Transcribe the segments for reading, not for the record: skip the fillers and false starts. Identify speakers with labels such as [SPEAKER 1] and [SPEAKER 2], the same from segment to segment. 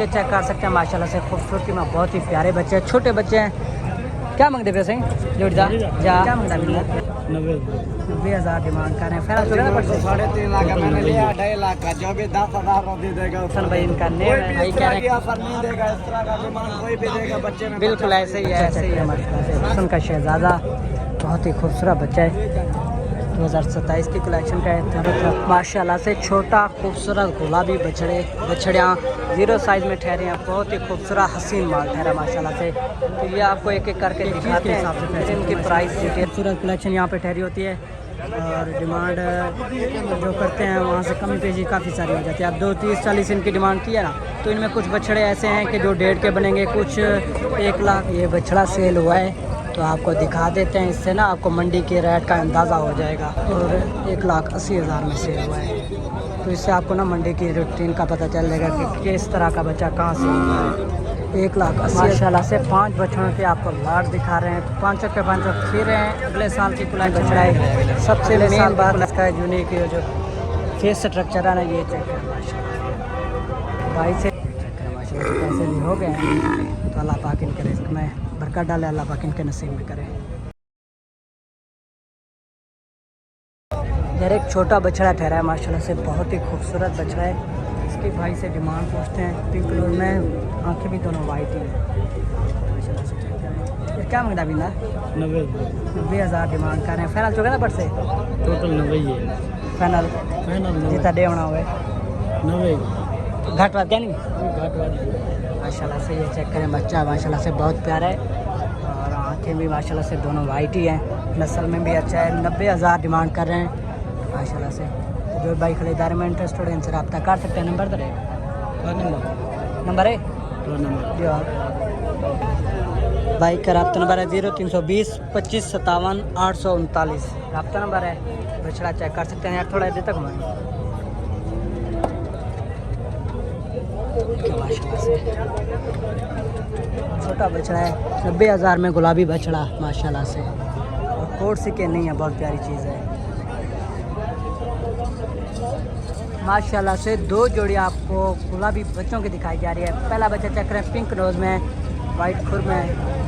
[SPEAKER 1] बच्चे चेक कर सकते हैं माशाल्लाह से खूबसूरती में बहुत ही प्यारे बच्चे हैं, छोटे बच्चे हैं। क्या मांगते पैसे जोड़ जा क्या मांगता मिला 90,000 डिमांड कर रहे हैं। फिर
[SPEAKER 2] 3.5 लाख का मैंने लिया, 2.5 लाख का जो भी 10,000 दे देगा
[SPEAKER 1] भाई इनका नेम है भाई कह रहे हैं
[SPEAKER 2] ऑफर नहीं देगा, इस तरह का डिमांड कोई भी देगा बच्चे में।
[SPEAKER 1] बिल्कुल ऐसे ही है हुसन का शहजादा, बहुत ही खूबसूरत बच्चा है। 2027 की कलेक्शन का है माशाल्लाह से। छोटा खूबसूरत गुलाबी बछड़ियाँ 0 साइज़ में ठहरे हैं, बहुत ही खूबसूरत हसीन माल ठहरा माशाल्लाह से। तो ये आपको एक एक करके दिखाते हैं इनकी प्राइस डिटेल। खूबसूरत कलेक्शन यहाँ पे ठहरी होती है और डिमांड जो करते हैं वहाँ से कमी पेशी काफ़ी सारी हो जाती है। अब 2, 30, 40 इनकी डिमांड की है ना, तो इनमें कुछ बछड़े ऐसे हैं कि जो 1.5 के बनेंगे, कुछ 1 लाख। ये बछड़ा सेल हुआ है तो आपको दिखा देते हैं, इससे ना आपको मंडी के रेट का अंदाज़ा हो जाएगा। और 1,80,000 में सेल हुआ है, तो इससे आपको ना मंडी की रूटीन का पता चल जाएगा कि किस तरह का बच्चा कहाँ से हुआ है। 1,80,000 माशाल्लाह से 5 बछड़ों के आपको लाट दिखा रहे हैं, 5 के 5 खीर रहे हैं। अगले साल की कुलाई बछड़ा है। सबसे मेन बात इसका यूनिक जो फेस स्ट्रक्चर है ना, ये चेक है माशाल्लाह भाई से माशाल्लाह पैसे भी हो गए हैं। तो अल्लाह पाक इनके रिस्क में बरकत डाले, अल्लाह पाक इनके नसीब में करे। यार एक छोटा बछड़ा ठहरा है माशाल्लाह से, बहुत ही खूबसूरत बछड़ा है। इसके भाई से डिमांड पूछते हैं। पिंक कलर में, आंखें भी दोनों वाइट ही हैं माशाल्लाह से। ये क्या मांगता बिंदा 90,000 डिमांड कर रहे हैं। फाइनल चुका ना बट से
[SPEAKER 2] टोटल 90 है
[SPEAKER 1] फाइनल जितना डे होना हुआ
[SPEAKER 2] 90
[SPEAKER 1] घाट बात क्या नहीं
[SPEAKER 2] घाट वाली
[SPEAKER 1] माशाल्लाह से। ये चेक करें बच्चा माशाल्लाह से बहुत प्यारा है और आंखें भी माशाल्लाह से दोनों वाइट ही हैं। नस्ल में भी अच्छा है। 90,000 डिमांड कर रहे हैं माशाल्लाह से। जो भाई खरीदारी में इंटरेस्टेड है इनसे रब्ता कर सकते हैं। नंबर तो रहेगा नंबर है जी हाँ भाई का रब्ता नंबर है 0320 25 57 839 रब्ता नंबर है। बछड़ा चेक कर सकते हैं यार, थोड़ा देर तक घुमाएंगे माशाल्लाह से। छोटा बछड़ा है 90,000 में गुलाबी बछड़ा माशाल्लाह से, और कोट सी के नहीं है, बहुत प्यारी चीज़ है माशाल्लाह से। 2 जोड़ी आपको गुलाबी बच्चों की दिखाई जा रही है। पहला बच्चा चेक करें पिंक नोज में, वाइट खुर में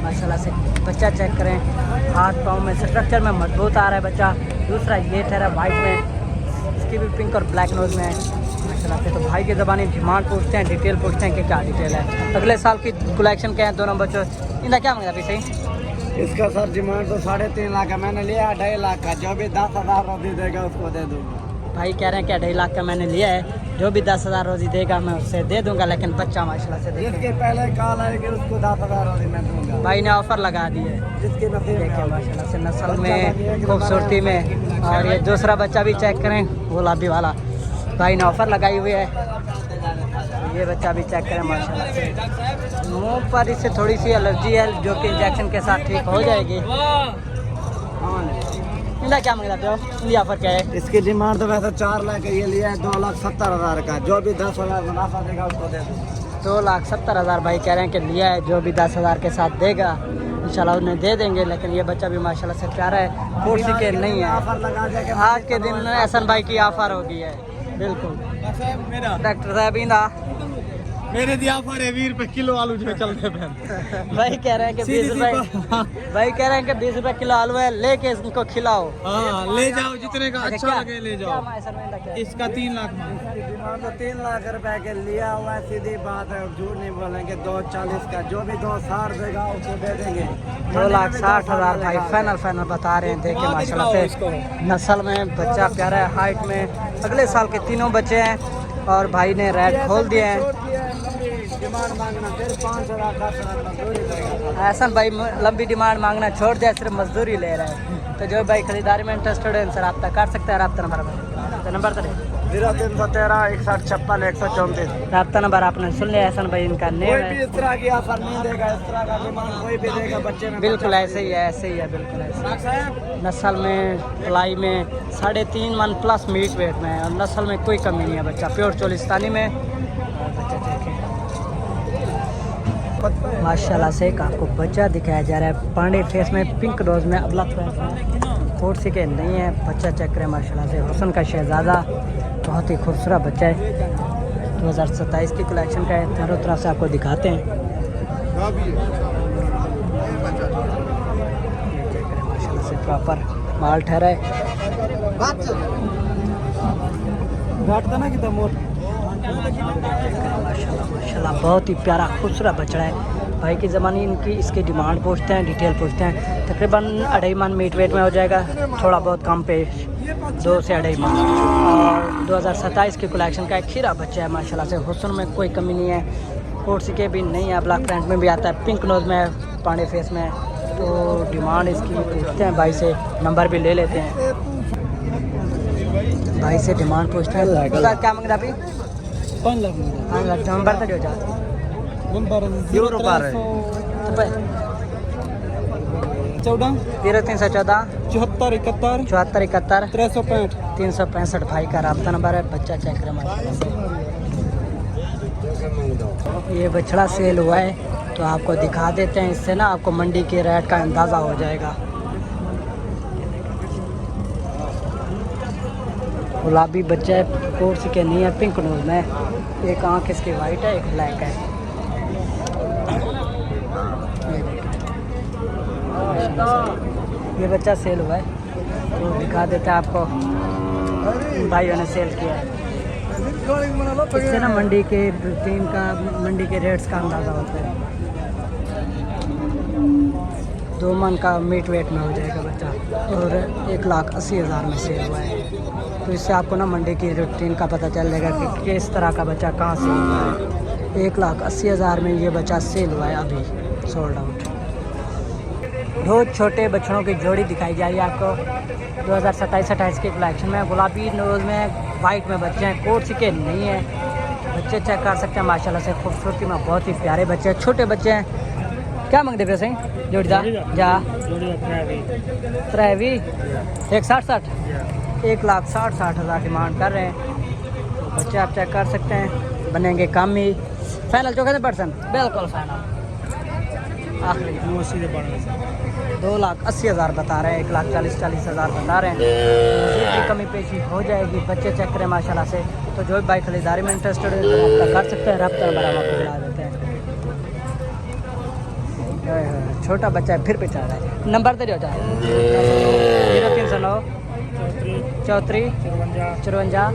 [SPEAKER 1] माशाल्लाह से। बच्चा चेक करें हाथ पाँव में स्ट्रक्चर में मजबूत आ रहा है बच्चा। दूसरा ये ठहरा वाइट में, इसकी भी पिंक और ब्लैक नोज में माशाल्लाह से। तो भाई की ज़बानी डिमांड पूछते हैं, डिटेल पूछते हैं कि क्या डिटेल है। अगले साल की कलेक्शन क्या है दोनों बच्चों। इनका क्या मांगा पीछे
[SPEAKER 2] इसका सर डिमांड तो 3.5 लाख का मैंने लिया, 2.5 लाख का जो भी 10,000 दे देगा उसको दे दूँगा।
[SPEAKER 1] भाई कह रहे हैं कि 2.5 लाख का मैंने लिया है, जो भी 10,000 रोजी देगा मैं उससे दे दूंगा। लेकिन बच्चा माशाल्लाह से
[SPEAKER 2] जिसके पहले कॉल आएगी उसको 10,000 रोजी मैं दूंगा।
[SPEAKER 1] भाई ने ऑफर लगा दी है
[SPEAKER 2] जिसके नसीब में
[SPEAKER 1] माशाल्लाह से। नस्ल में खूबसूरती में। और ये दूसरा बच्चा भी चेक करें गुलाबी वाला, भाई ने ऑफर लगाई हुई है। ये बच्चा भी चेक करें माशाल्लाह से। मुँह पर इससे थोड़ी सी एलर्जी है जो कि इंजेक्शन के साथ ठीक हो जाएगी। इनका क्या मांगता हो, इनकी ऑफर क्या है?
[SPEAKER 2] इसकी डिमांड तो वैसे 4 लाख ये लिया है, 2,70,000 का। जो भी 10,000 मुनाफा देगा उसको दे दूँ।
[SPEAKER 1] 2,70,000 भाई कह रहे हैं कि लिया है, जो भी 10,000 के साथ देगा इंशाल्लाह उन्हें दे देंगे। लेकिन ये बच्चा भी माशाल्लाह से प्यारा है, कुर्सी के नहीं है।
[SPEAKER 2] ऑफर लगा देगा
[SPEAKER 1] आज के दिन एहसन भाई की ऑफर होगी है बिल्कुल। डॉक्टर साहब इंदा
[SPEAKER 2] मेरे दिया ऑफर है 20 रुपए किलो आलू जो चलते हैं।
[SPEAKER 1] भाई कह रहे हैं कि 20 रुपए, भाई कह रहे हैं कि 20 रुपए किलो आलू है, लेके इसको खिलाओ।
[SPEAKER 2] हाँ ले जाओ, जितने का अच्छा लगे ले जाओ। इसका 3 लाख तो 3 लाख रुपए के लिया हुआ है, सीधी बात है, झूठ नहीं बोलेंगे। 2,40 का जो भी 2,60 देगा उसको दे देंगे।
[SPEAKER 1] 2,60,000 भाई फाइनल बता रहे हैं। देखिए माशाल्लाह से नस्ल में बच्चा प्यारा है, हाइट में। अगले साल के तीनों बच्चे हैं और भाई ने रेट खोल दिए हैं।
[SPEAKER 2] डिमांड मांगना फिर 5,000
[SPEAKER 1] एहसन भाई लंबी डिमांड मांगना छोड़ दिया, सिर्फ मजदूरी ले रहे हैं। तो जो भाई खरीदारी में इंटरेस्टेड है इनसे रब्ता कर सकते हैं। रब्ता नंबर
[SPEAKER 2] 0313 61 56 134।
[SPEAKER 1] रब्ता नंबर आपने सुन लिया। एहसन भाई इनका नेम
[SPEAKER 2] कोई भी
[SPEAKER 1] है।
[SPEAKER 2] इस तरह की ऑफर नहीं देगा, इस तरह का डिमांड कोई भी देगा बच्चे में।
[SPEAKER 1] बिल्कुल ऐसे ही है बिल्कुल ऐसे। नस्ल में पलाई में 3.5 मन प्लस मीट वेट में है, और नस्ल में कोई कमी नहीं है। बच्चा प्योर चोलिस्तानी में। बच्चा देखें माशाल्लाह से एक आपको बच्चा दिखाया जा रहा है, पांडे फेस में, पिंक डोज में, अबला फोर्ट से के नहीं है। बच्चा चेक करें माशाल्लाह से, हुसन का शहजादा, बहुत ही खूबसूरत बच्चा है। 2027 की कलेक्शन का है, चारों तरफ से आपको दिखाते हैं। माशाल्लाह से प्रॉपर माल ठहरा है। माशाल्लाह माशाल्लाह बहुत ही प्यारा खूबसूरत बछड़ा है। भाई की ज़मानी इनकी इसकी डिमांड पूछते हैं, डिटेल पूछते हैं। तकरीबन 2.5 मन मीट वेट में हो जाएगा, थोड़ा बहुत कम पे 2 से 2.5 मन। और 2027 की कलेक्शन का एक खीरा बच्चा है माशाल्लाह से। हुस्न में कोई कमी नहीं है, कोट सिके भी नहीं है, ब्लैक प्रिंट में भी आता है, पिंक नोज में, पांडे फेस में। तो डिमांड इसकी पूछते हैं भाई से, नंबर भी ले लेते हैं। भाई से डिमांड पूछते हैं। क्या मांगता अभी? 5 लाख नंबर तो जो जा
[SPEAKER 2] यूरो पर 14
[SPEAKER 1] 0314
[SPEAKER 2] 74 71
[SPEAKER 1] 74 71
[SPEAKER 2] 365
[SPEAKER 1] 365 भाई का रब्ता नंबर है। बच्चा चेक करें माशाल्लाह से। ये बछड़ा सेल हुआ है तो आपको दिखा देते हैं, इससे ना आपको मंडी के रेट का अंदाज़ा हो जाएगा। गुलाबी बच्चा है, कोर्स के नहीं है, पिंक नोज में। एक आँख इसकी वाइट है, एक ब्लैक है। ये बच्चा सेल हुआ है तो दिखा देते हैं आपको, भाइयों ने सेल किया है। इससे ना मंडी के रूटीन का, मंडी के रेट्स का अंदाज़ा होता है। 2 मन का मीट वेट में हो जाएगा बच्चा और 1,80,000 में सेल हुआ है। तो इससे आपको ना मंडी की रूटीन का पता चल जाएगा कि किस तरह का बच्चा कहाँ से हुआ है। 1,80,000 में ये बच्चा सेल हुआ है, अभी सोल्ड आउट। 2 छोटे बच्चों की जोड़ी दिखाई जा रही है आपको 2027-28 की कलेक्शन में। गुलाबी नोज में, वाइट में बच्चे हैं, कोट सिके नहीं है। बच्चे चेक कर सकते हैं माशाल्लाह से, खूबसूरती में बहुत ही प्यारे बच्चे हैं, छोटे बच्चे हैं। क्या मांगते पे सही जोड़ीदार जा 1,60,60 1,60,60,000 डिमांड कर रहे हैं। तो बच्चे आप चेक कर सकते हैं, बनेंगे कम ही। फाइनल 54% बिल्कुल फाइनल। आखिरी 2,80,000 बता रहे हैं, 1,40,000 बता रहे हैं। मज़ीद कमी पेशी हो जाएगी। बच्चे चेक करें माशाल्लाह से। तो जो भी भाई खरीदारी में इंटरेस्टेड है तो रब्ता कर सकते हैं, रब्ता नंबर हम आपको बुला देते हैं। छोटा बच्चा है फिर पिछा रहा है, नंबर तो जो जाए 0309 34 54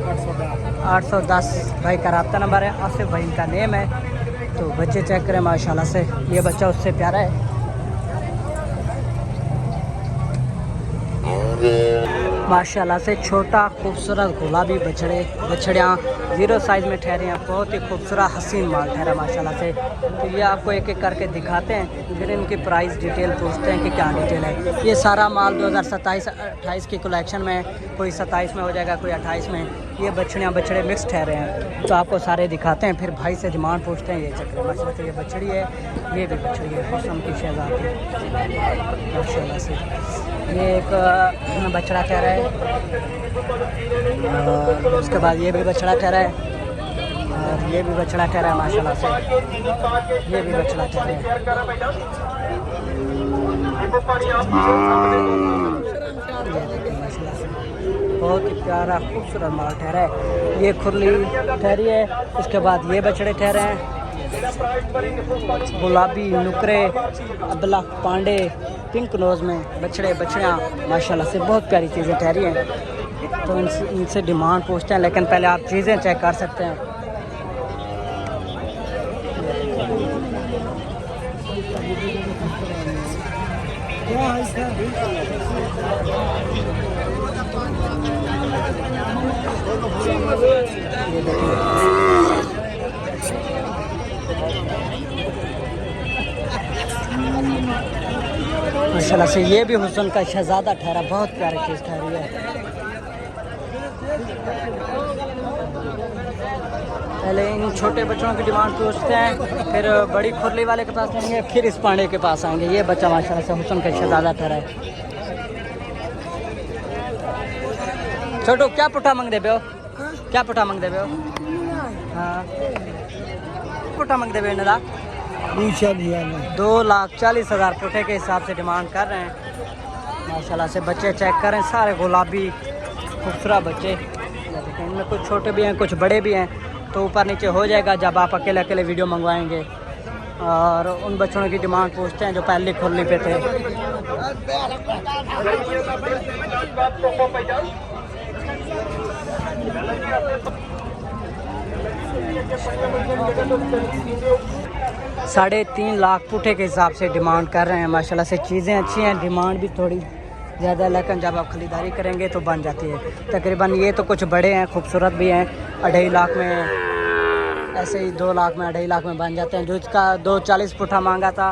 [SPEAKER 1] 810 भाई का रब्ता नंबर है। आसिफ भाई इनका नेम है। तो बच्चे चेक करें माशाल्लाह से, ये बच्चा उससे प्यारा है। माशाल्लाह से छोटा खूबसूरत गुलाबी बछड़ियाँ 0 साइज़ में ठहरे हैं, बहुत ही खूबसूरत हसीन माल ठहरा माशाल्लाह से। तो ये आपको एक एक करके दिखाते हैं, फिर इनकी प्राइस डिटेल पूछते हैं कि क्या डिटेल है। ये सारा माल 2027-28 की कलेक्शन में, कोई 27 में हो जाएगा, कोई 28 में। ये बछड़े मिक्स ठहरे हैं तो आपको सारे दिखाते हैं, फिर भाई से डिमांड पूछते हैं। ये चक्कर माशाल्लाह से, ये बछड़ी है, ये भी बछड़ी है, हुस्न की शहज़ादी माशाल्लाह से। ये एक बछड़ा ठहरा है और उसके बाद ये भी बछड़ा ठहरा है और ये भी बछड़ा ठहरा है माशाल्लाह से। ये भी बछड़ा ठहरा है। ये देखिए माशाल्लाह से, बहुत ही प्यारा खूबसूरत माल ठहरा है। ये खुरली ठहरी है, उसके बाद ये बछड़े ठहरे हैं, गुलाबी नुकरे, अब्ला पांडे, पिंक नोज में बछड़ियाँ माशाल्लाह से बहुत प्यारी चीज़ें ठहरी हैं। तो इनसे डिमांड पूछते हैं, लेकिन पहले आप चीज़ें चेक कर सकते हैं। ये देखिए माशाल्लाह से, ये भी हुस्न का शहज़ादा ठहरा, बहुत प्यारी चीज़ ठहरी है। पहले इन छोटे बच्चों की डिमांड पूछते हैं, फिर बड़ी खुरली वाले के पास आएंगे, फिर इस पांडे के पास आएंगे। ये बच्चा माशाल्लाह से हुस्न का शहज़ादा ठहरा है। छोटू क्या पुट्ठा मांग दे पे हो? क्या पुट्ठा मांग दे पे हो? हाँ पुट्ठा मांग दे पे 2,40,000 पुट्ठे के हिसाब से डिमांड कर रहे हैं माशाल्लाह से। बच्चे चेक करें, सारे गुलाबी खूबसूरत बच्चे। देखें, इनमें कुछ छोटे भी हैं, कुछ बड़े भी हैं। तो ऊपर नीचे हो जाएगा जब आप अकेले अकेले वीडियो मंगवाएंगे। और उन बच्चों की डिमांड पूछते हैं जो पहले खुरली पे थे। $3.5 लाख पुठे के हिसाब से डिमांड कर रहे हैं। माशाल्लाह से चीज़ें अच्छी हैं, डिमांड भी थोड़ी ज़्यादा है, लेकिन जब आप खरीदारी करेंगे तो बन जाती है। तकरीबन ये तो कुछ बड़े हैं, खूबसूरत भी हैं। 2.5 लाख में, ऐसे ही 2 लाख में, 2.5 लाख में बन जाते हैं। जो इसका 240 पुठा मांगा था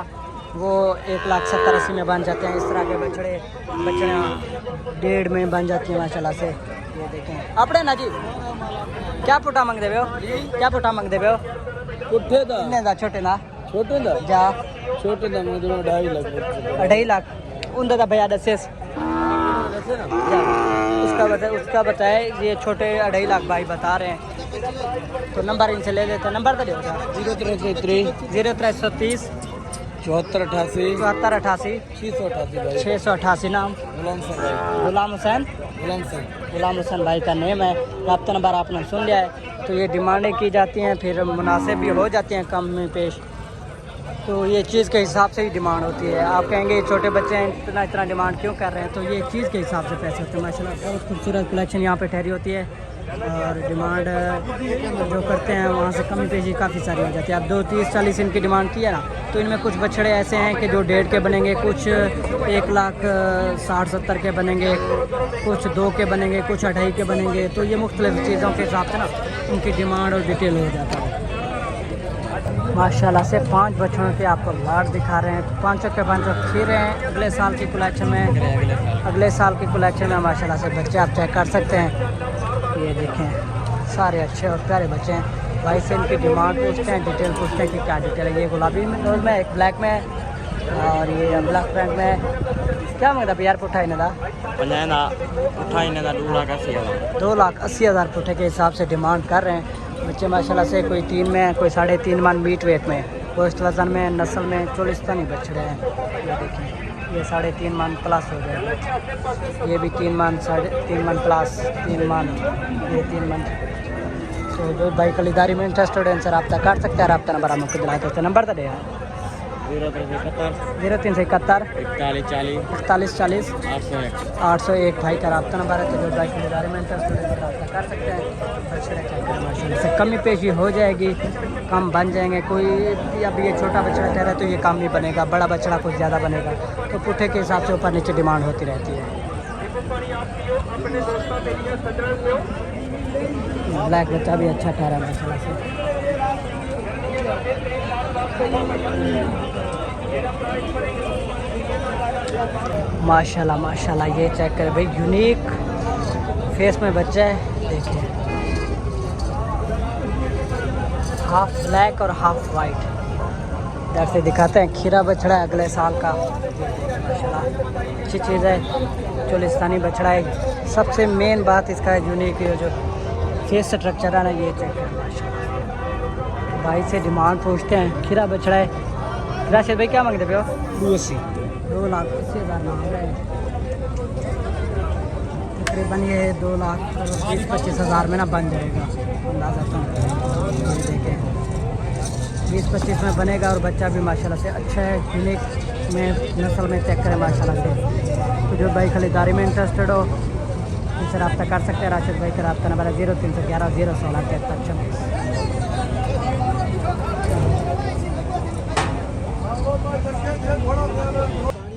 [SPEAKER 1] वो 1,70,80 में बन जाते हैं। इस तरह के बछड़ियाँ 1.5 में बन जाती हैं माशाल्लाह से। ये देखें अपने ना जी, क्या पुठा मांग देवे हो, क्या पुठा मांग देवे हो?
[SPEAKER 2] पुठे दा
[SPEAKER 1] कितने दा? छोटे ना
[SPEAKER 2] छोटे दा
[SPEAKER 1] जा
[SPEAKER 2] छोटे दा मैं 2.5 लाख
[SPEAKER 1] 2.5 लाख उनका था भैया दसेस उसका बताए। ये छोटे 2.5 लाख भाई बता रहे हैं, तो नंबर इनसे ले लेते हैं। नंबर तो दे
[SPEAKER 2] 0333
[SPEAKER 1] 0330
[SPEAKER 2] 7488
[SPEAKER 1] 7488
[SPEAKER 2] 688 भाई
[SPEAKER 1] 688। नाम
[SPEAKER 2] गुलाम हुसैन भाई
[SPEAKER 1] गुलाम हुसैन। गुलाम हुसैन भाई का नेम है। रब्ता नंबर आपने सुन लिया है। तो ये डिमांडें की जाती हैं, फिर मुनासिब भी हो जाती हैं कम में पेश। तो ये चीज़ के हिसाब से ही डिमांड होती है। आप कहेंगे छोटे बच्चे हैं इतना डिमांड क्यों कर रहे हैं, तो ये चीज़ के हिसाब से पैसे होते हैं। माशाल्लाह बहुत खूबसूरत कलेक्शन यहाँ पे ठहरी होती है, और डिमांड जो करते हैं वहाँ से कमी पेशी काफ़ी सारी हो जाती है। अब 2, 30, 40 इनकी डिमांड की है ना, तो इनमें कुछ बछड़े ऐसे हैं कि जो 1.5 के बनेंगे, कुछ 1,60,70 के बनेंगे, कुछ 2 के बनेंगे, कुछ 2.5 के बनेंगे। तो ये मुख्तलिफ चीज़ों के हिसाब से ना उनकी डिमांड और डिटेल हो जाता है। माशाल्लाह से 5 बछड़ों के आपको लाट दिखा रहे हैं। 5 के 5 खीरे हैं। अगले साल की कलेक्शन में, अगले साल की कलेक्शन में माशाल्लाह से बच्चे आप चेक कर सकते हैं। ये देखें सारे अच्छे और प्यारे बच्चे हैं। भाई से इनकी डिमांड पूछते हैं, डिटेल पूछते हैं कि क्या डिटेल है। ये गुलाबी में, एक ब्लैक में, और ये ब्लैक पैंट में। क्या मांगता यार पुठा इन्हें दा? 2,80,000 पुठे के हिसाब से डिमांड कर रहे हैं बच्चे माशाल्लाह से। कोई 3 में, कोई 3.5 मन मीट वेट में, गोश्त वज़न में, नस्ल में चोलिस्तानी बछड़े हैं। ये देखें ये 3.5 मन प्लस हो जाएगा। ये भी 3 मन, 3.5 मन प्लस, 3 मन, ये 3 मन। तो जो भाई खरीदारी में इंटरेस्टेड है उनसे रब्ता कर सकते हैं। रब्ता नंबर आपको दिला देते हैं। नंबर तो दे 0371 4140 801 भाई का रब्ता नंबर है। तो जो भाई खरीदारी में इंटरेस्टेड है रब्ता कर सकते हैं। माशाल्लाह से कमी पेशी हो जाएगी, कम बन जाएंगे। कोई अब ये छोटा बछड़ा ठहरा तो ये कम ही बनेगा, बड़ा बछड़ा कुछ ज़्यादा बनेगा। तो पुठे के हिसाब से ऊपर नीचे डिमांड होती रहती है। ब्लैक बच्चा भी अच्छा ठहरा माशाल्लाह से। माशाल्लाह माशाल्लाह ये चेक करें भाई, यूनिक फेस में बच्चा है। देखिए हाफ ब्लैक और हाफ वाइट। इधर से दिखाते हैं खीरा बछड़ा है अगले साल का। माशाल्लाह अच्छी चीज़ है, चोलिस्तानी बछड़ा है। सबसे मेन बात इसका है यूनिक जो फेस स्ट्रक्चर है ना, ये चेक करें माशाल्लाह। भाई से डिमांड पूछते हैं। खीरा बछड़ा है। राशिद भाई क्या मांगते पे हो? 2,80,000 मांग रहे हैं। तकरीबन ये 2,20,000-25,000 में ना बन जाएगा अंदाज़ा। तो देखें 20-25 में बनेगा, और बच्चा भी माशाल्लाह से अच्छा है। यूनिक में नस्ल में चेक करें माशाल्लाह से। तो जो भाई खरीदारी में इंटरेस्टेड हो इनसे रब्ता कर सकते हैं। राशिद भाई का रब्ता नंबर है 0311 016 73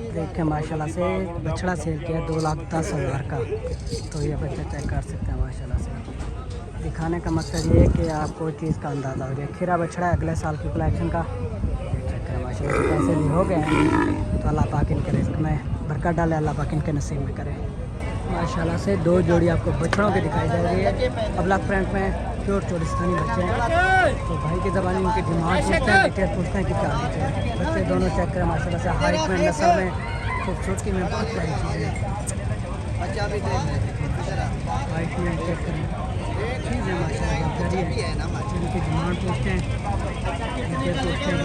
[SPEAKER 1] देखें माशाल्लाह से बछड़ा सेल किया 2,10,000 का। तो ये बच्चा चेक कर सकते हैं माशाल्लाह से। दिखाने का मकसद ये है कि आपको चीज़ का अंदाज़ा हो जाए। खीरा बछड़ा है अगले साल की कलेक्शन का। चेक करें माशाल्लाह से पैसे भी हो गए हैं, तो अल्लाह पाक इनके रिस्क में बरकत डाले, अल्लाह पाक इनके नसीब में करे। माशाल्लाह से 2 जोड़ी आपको बछड़ों की दिखाई दे रही है। अब ब्लैक प्रिंट में प्योर चोलिस्तानी बच्चे हैं। तो भाई की ज़बानी उनकी डिमांड पूछते हैं, डिटेल पूछते हैं कि क्या होते हैं। बच्चे दोनों चेक करें माशाल्लाह से। हाइट में, नस्ल में, खूबसूरती में बहुत सारी चीज़ें हैं। हाइट में चेक करें चीज़ें माशाल्लाह प्यारी है। उनकी डिमांड पूछते हैं, डिटेल पूछते हैं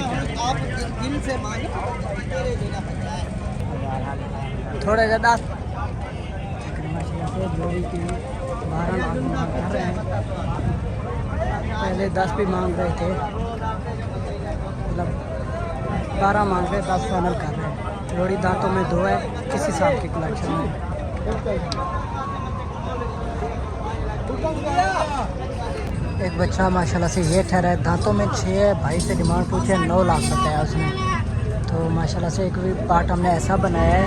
[SPEAKER 1] थोड़ा ज़्यादा माशाल्लाह से। जोड़ी की 12 लाख कर रहे हैं। पहले 10 भी मांग रहे थे, मतलब 12 मांग रहे, 10 फाइनल कर रहे हैं। जोड़ी दांतों में 2 है, किसी साल की कलेक्शन में। एक बच्चा माशाल्लाह से ये ठहरा है, दांतों में 6 है। भाई से डिमांड पूछे 9 लाख बताया उसने। तो माशाल्लाह से एक भी पार्ट हमने ऐसा बनाया है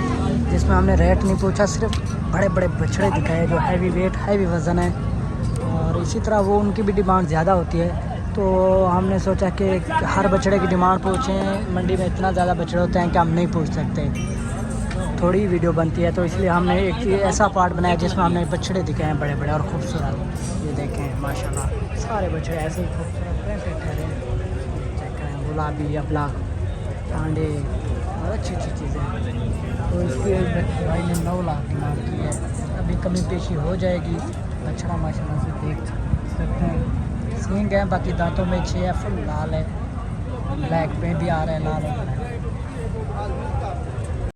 [SPEAKER 1] जिसमें हमने रेट नहीं पूछा, सिर्फ बड़े बड़े बछड़े दिखाए जो हैवी वेट हैवी वज़न है। और इसी तरह वो उनकी भी डिमांड ज़्यादा होती है, तो हमने सोचा कि हर बछड़े की डिमांड पूछें। मंडी में इतना ज़्यादा बछड़े होते हैं कि हम नहीं पूछ सकते, थोड़ी वीडियो बनती है, तो इसलिए हमने एक ऐसा पार्ट बनाया जिसमें हमने बछड़े दिखाए हैं बड़े बड़े और खूबसूरत। ये देखें माशाल्लाह सारे बछड़े ऐसे ही खूबसूरत प्रिंटेड ठहरे हैं। चेक करें, गुलाबी अबला पांडे और अच्छी अच्छी चीज़ें। तो इसकी भाई ने 9 लाख डिमांड की है। अभी कमी पेशी हो जाएगी। बछड़ा माशाल्लाह से देख सकते हैं, सींग है, बाकी दांतों में 6 है, फुल लाल है, ब्लैक में भी आ रहा है लाल।